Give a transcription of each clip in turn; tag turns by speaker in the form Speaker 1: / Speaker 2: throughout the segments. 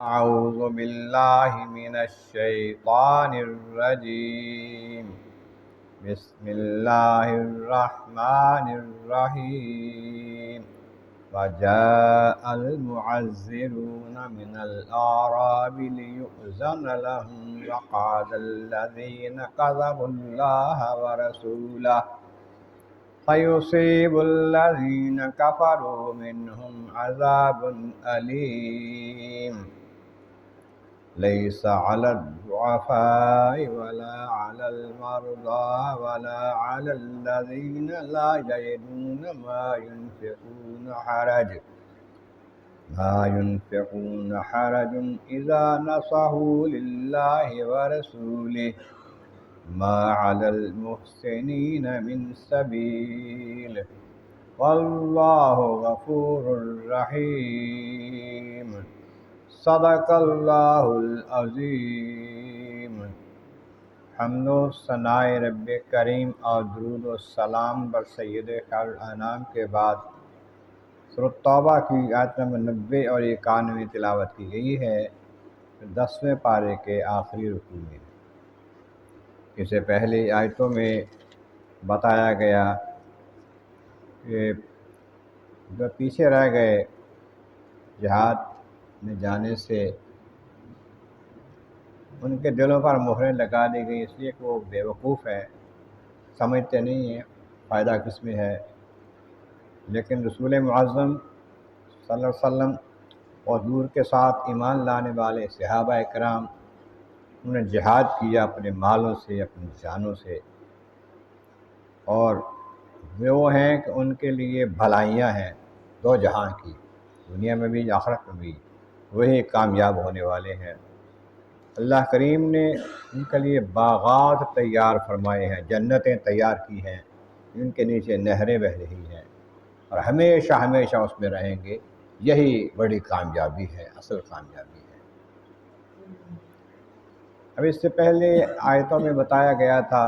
Speaker 1: أعوذ بالله من الشيطان الرجيم بسم الله الرحمن الرحيم وجاء المعذرون من الأعراب ليؤذن لهم وقال الذين كذبوا الله ورسوله فيصيب الذين كفروا منهم عذاب أليم ليس على الضعفاء ولا على المرضى ولا على الذين لا يجدون ما ينفقون حرج إذا نصحوا لله ورسوله ما على المحسنين من سبيل والله غفور رحيم صدق اللہ العظیم۔ حمد و ثناء رب کریم اور درود و سلام بر سید خیر الانام کے بعد سورۃ توبہ کی آیت نمبر 90 اور 91 تلاوت کی گئی ہے 10ویں پارے کے آخری رکوع میں۔ اس سے پہلے آیتوں میں بتایا گیا کہ جو پیچھے رہ گئے جہاد میں جانے سے ان کے دلوں پر مہریں لگا دی گئی، اس لیے کہ وہ بے وقوف ہیں، سمجھتے نہیں ہیں فائدہ کس میں ہے۔ لیکن رسول معظم صلی اللہ علیہ وسلم اور حضور کے ساتھ ایمان لانے والے صحابہ کرام انہوں نے جہاد کیا اپنے مالوں سے، اپنی جانوں سے، اور وہ ہیں کہ ان کے لیے بھلائیاں ہیں دو جہاں کی، دنیا میں بھی آخرت میں بھی، وہی کامیاب ہونے والے ہیں۔ اللہ کریم نے ان کے لیے باغات تیار فرمائے ہیں، جنتیں تیار کی ہیں جن کے نیچے نہریں بہہ رہی ہیں، اور ہمیشہ ہمیشہ اس میں رہیں گے۔ یہی بڑی کامیابی ہے، اصل کامیابی ہے۔ اب اس سے پہلے آیتوں میں بتایا گیا تھا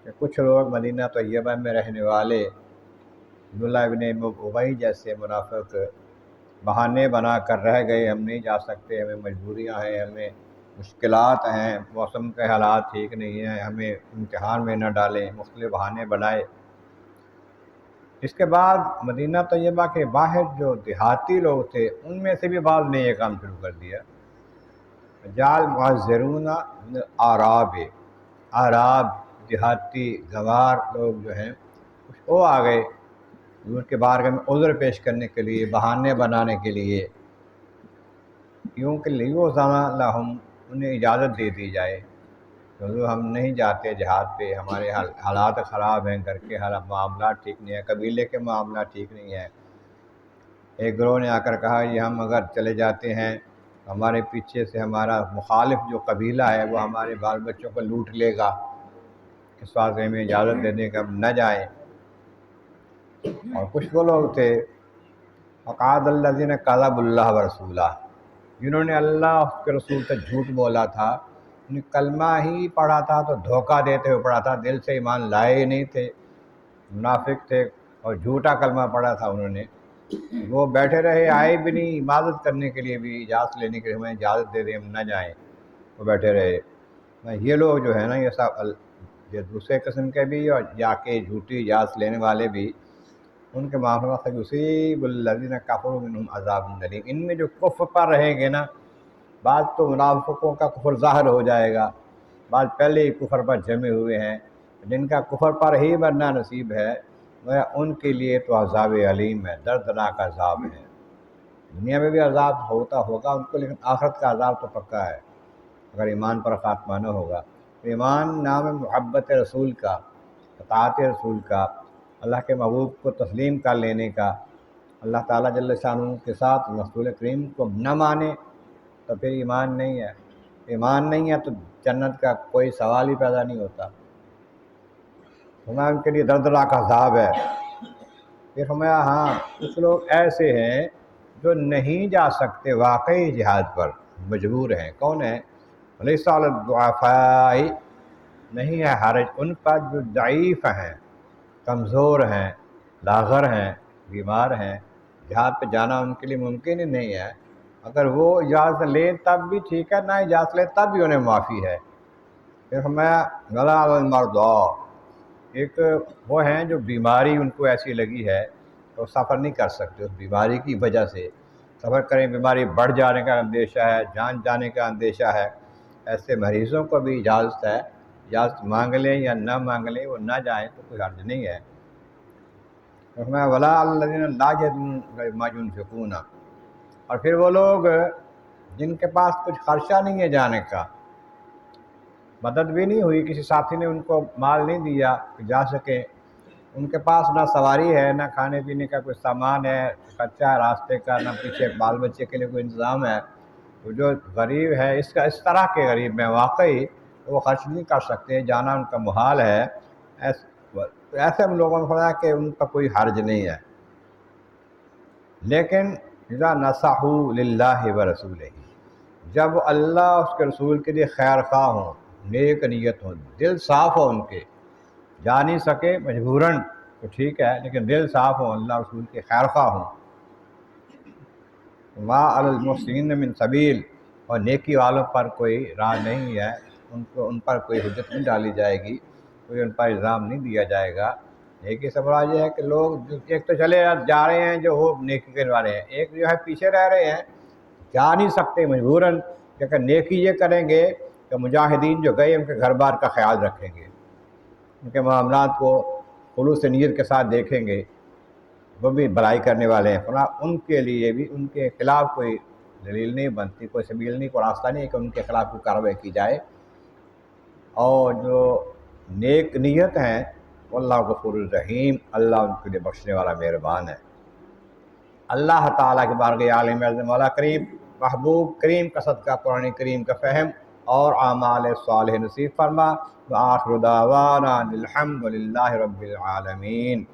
Speaker 1: کہ کچھ لوگ مدینہ طیبہ میں رہنے والے عبداللہ ابن ابی جیسے منافق بہانے بنا کر رہ گئے، ہم نہیں جا سکتے، ہمیں مجبوریاں ہیں، ہمیں مشکلات ہیں، موسم کے حالات ٹھیک نہیں ہیں، ہمیں امتحان میں نہ ڈالیں، مختلف بہانے بنائے۔ اس کے بعد مدینہ طیبہ کے باہر جو دیہاتی لوگ تھے ان میں سے بھی بعض نے یہ کام شروع کر دیا۔ جال معذرون من اعراب، اعراب دیہاتی گوار لوگ جو ہیں وہ آ گئے ان کے بارگاہ میں عذر پیش کرنے کے لیے، بہانے بنانے کے لیے، کیونکہ لیؤذن لہم، انہیں اجازت دے دی جائے کہ حضور ہم نہیں جاتے جہاد پہ، ہمارے حالات خراب ہیں، گھر کے معاملات ٹھیک نہیں ہیں، قبیلے کے معاملات ٹھیک نہیں ہیں۔ ایک گروہ نے آ کر کہا یہ ہم اگر چلے جاتے ہیں ہمارے پیچھے سے ہمارا مخالف جو قبیلہ ہے وہ ہمارے بال بچوں کو لوٹ لے گا، اس واسطے ہمیں اجازت دے دیں کہ ہم نہ جائیں۔ اور کچھ وہ لوگ تھے وقعد الذین کذبوا اللہ ورسولہ، جنہوں نے اللہ اس کے رسول سے جھوٹ بولا تھا، انہیں کلمہ ہی پڑھا تھا تو دھوکہ دیتے ہوئے پڑھا تھا، دل سے ایمان لائے ہی نہیں تھے، منافق تھے اور جھوٹا کلمہ پڑھا تھا انہوں نے۔ وہ بیٹھے رہے، آئے بھی نہیں عبادت کرنے کے لیے بھی، اجازت لینے کے لیے ہمیں اجازت دے دیں ہم نہ جائیں، وہ بیٹھے رہے۔ یہ لوگ جو ہے نا یہ سب یہ دوسرے قسم کے بھی اور جا کے جھوٹی اجازت لینے والے بھی، ان کے معاملہ سے یصیب الذین کفروا منہم عذاب الیم، ان میں جو کفر پر رہیں گے نا، بعض تو منافقوں کا کفر ظاہر ہو جائے گا، بعض پہلے ہی کفر پر جمے ہوئے ہیں، جن کا کفر پر ہی مرنا نصیب ہے ان کے لیے تو عذاب علیم ہے، دردناک عذاب ہے۔ دنیا میں بھی عذاب ہوتا ہوگا ان کو، لیکن آخرت کا عذاب تو پکا ہے اگر ایمان پر خاتمہ نہ ہوگا۔ ایمان نام ہے محبت رسول کا، اطاعت رسول کا، اللہ کے محبوب کو تسلیم کر لینے کا۔ اللہ تعالیٰ جل شانہ کے ساتھ رسول کریم کو نہ مانے تو پھر ایمان نہیں ہے، ایمان نہیں ہے تو جنت کا کوئی سوال ہی پیدا نہیں ہوتا۔ فرمایا ان کے لیے دردناک عذاب ہے۔ پھر فرمایا ہاں کچھ لوگ ایسے ہیں جو نہیں جا سکتے واقعی جہاد پر، مجبور ہیں۔ کون ہیں؟ لیس علی الضعفاء، نہیں ہے حرج ان پر جو ضعیف ہیں، کمزور ہیں، لاغر ہیں، بیمار ہیں، جہاد پہ جانا ان کے لیے ممکن ہی نہیں ہے۔ اگر وہ اجازت لیں تب بھی ٹھیک ہے، نہ اجازت لیں تب بھی انہیں معافی ہے۔ پھر ہمیں غلا المرضى، ایک وہ ہیں جو بیماری ان کو ایسی لگی ہے تو سفر نہیں کر سکتے، اس بیماری کی وجہ سے سفر کریں، بیماری بڑھ جانے کا اندیشہ ہے، جان جانے کا اندیشہ ہے، ایسے مریضوں کو بھی اجازت ہے، اجازت مانگ لیں یا نہ مانگ لیں، وہ نہ جائیں تو کوئی حرج نہیں ہے۔ ہمیں ولا الذین لا یجدون ما ينفقون، اور پھر وہ لوگ جن کے پاس کچھ خرچہ نہیں ہے جانے کا، مدد بھی نہیں ہوئی، کسی ساتھی نے ان کو مال نہیں دیا کہ جا سکیں، ان کے پاس نہ سواری ہے، نہ کھانے پینے کا کوئی سامان ہے، خرچہ ہے راستے کا، نہ پیچھے بال بچے کے لیے کوئی انتظام ہے، تو جو غریب ہے اس طرح کے غریب میں واقعی وہ خرچ نہیں کر سکتے، جانا ان کا محال ہے، ایسے ہم لوگوں نے فرمایا کہ ان کا کوئی حرج نہیں ہے۔ لیکن اذا نصحوا للہ ورسولہ، جب اللہ اس کے رسول کے لیے خیر خواہ ہوں، نیک نیت ہوں، دل صاف ہو ان کے، جا نہیں سکے مجبوراً تو ٹھیک ہے، لیکن دل صاف ہو، اللہ رسول کے خیر خواہ ہوں، ما علی المحسنین من سبیل، اور نیکی والوں پر کوئی راہ نہیں ہے، ان پر کوئی حجت نہیں ڈالی جائے گی، کوئی ان پر الزام نہیں دیا جائے گا۔ نیکی سے مراد یہ ہے کہ لوگ ایک تو چلے جا رہے ہیں جو وہ نیکی کرنے والے ہیں، ایک جو ہے پیچھے رہ رہے ہیں، جا نہیں سکتے مجبوراً، کہ اگر نیکی یہ کریں گے کہ مجاہدین جو گئے ان کے گھر بار کا خیال رکھیں گے، ان کے معاملات کو خلوص نیت کے ساتھ دیکھیں گے، وہ بھی بھلائی کرنے والے ہیں، ان کے لیے بھی ان کے خلاف کوئی دلیل نہیں بنتی، کوئی سبیل نہیں، کوئی راستہ نہیں کہ ان کے خلاف کوئی کارروائی کی جائے۔ اور جو نیک نیت ہیں واللہ غفور الرحیم، اللہ ان کے لیے بخشنے والا مہربان ہے۔ اللہ تعالیٰ کے بارگاہ عالم اعظم مولا کریم، محبوب کریم کا صدقہ قرآن کریم کا فہم اور اعمال صالح نصیب فرما۔ وآخر دعوانا الحمد للہ رب العالمین۔